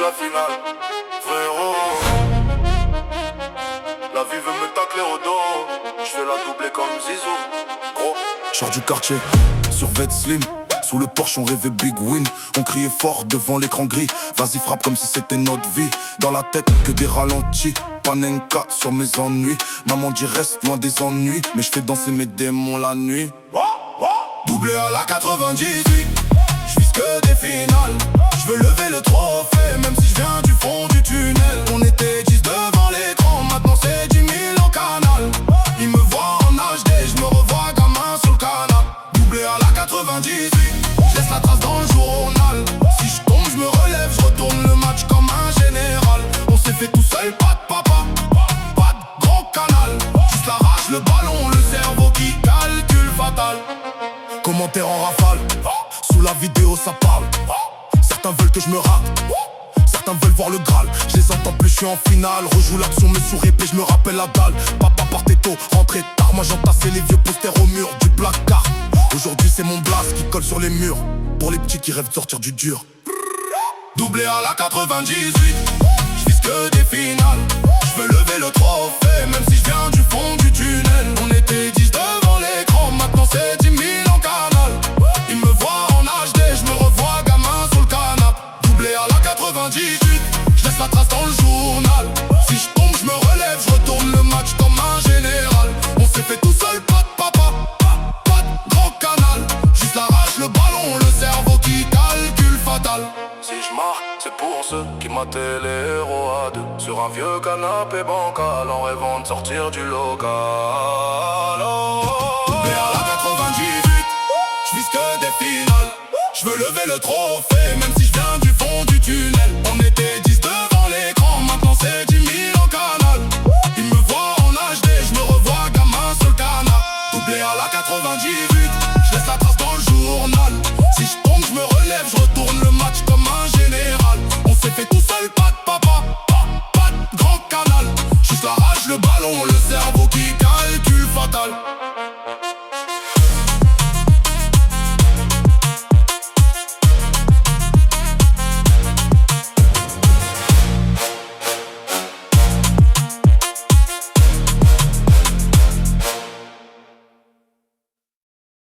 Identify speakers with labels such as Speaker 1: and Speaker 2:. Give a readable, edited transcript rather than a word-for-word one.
Speaker 1: la finale. Frérot, la vie veut me tacler au dos. J'fais la doublée comme Zizou. Gros,
Speaker 2: Sors du quartier, sur Vette Slim. Sous le porche on rêvait big win. On criait fort devant l'écran gris. Vas-y frappe comme si c'était notre vie. Dans la tête que des ralentis. Panenka sur mes ennuis. Maman dit reste loin des ennuis. Mais je fais danser mes démons la nuit. Doublé à la 98. J'vise que des finales. J'veux lever le trophée. Même si je viens du fond du tunnel. On était 10 devant l'écran. Maintenant c'est 10 000 en canal. Ils me voient en HD. J'me revois gamin sur le canal. Doublé à la 98. J'laisse la trace dans le journal. Si je tombe j'me relève. Je retourne le match comme un général. On s'est fait tout seul, pas de papa, pas de grand canal. Juste l'arrache le ballon, le cerveau qui calcule fatal. Commentaire en rafale, sous la vidéo ça parle. Certains veulent que je me rate, certains veulent voir le Graal. Je les entends plus, je suis en finale. Rejoue l'action, me souris et je me rappelle la dalle. Papa partait tôt, rentrait tard. Moi j'entassais les vieux posters au mur du placard. Aujourd'hui c'est mon blast qui colle sur les murs. Pour les petits qui rêvent de sortir du dur. Doublé à la 98. J'vise que des finales. J'veux lever le trophée. Même si je viens du fond du tunnel. On était 10 devant l'écran. Maintenant c'est 10 000 en canal. Ils me voient en HD. J'me revois gamin sur le canap'. Doublé à la 98. J'laisse la trace dans le journal. Si je tombe j'me relève. J'retourne le match comme un général. On s'est fait tout seul, pas de papa, pas de grand canal. Juste l'arrache le ballon, le cerveau qui calcule fatal.
Speaker 1: si je marque, c'est pour ceux qui mataient les héros à deux. Sur un vieux canapé bancal en rêvant de sortir du local.
Speaker 2: Doublé à la 98. J'vise que des finales. J'veux lever le trophée. Même si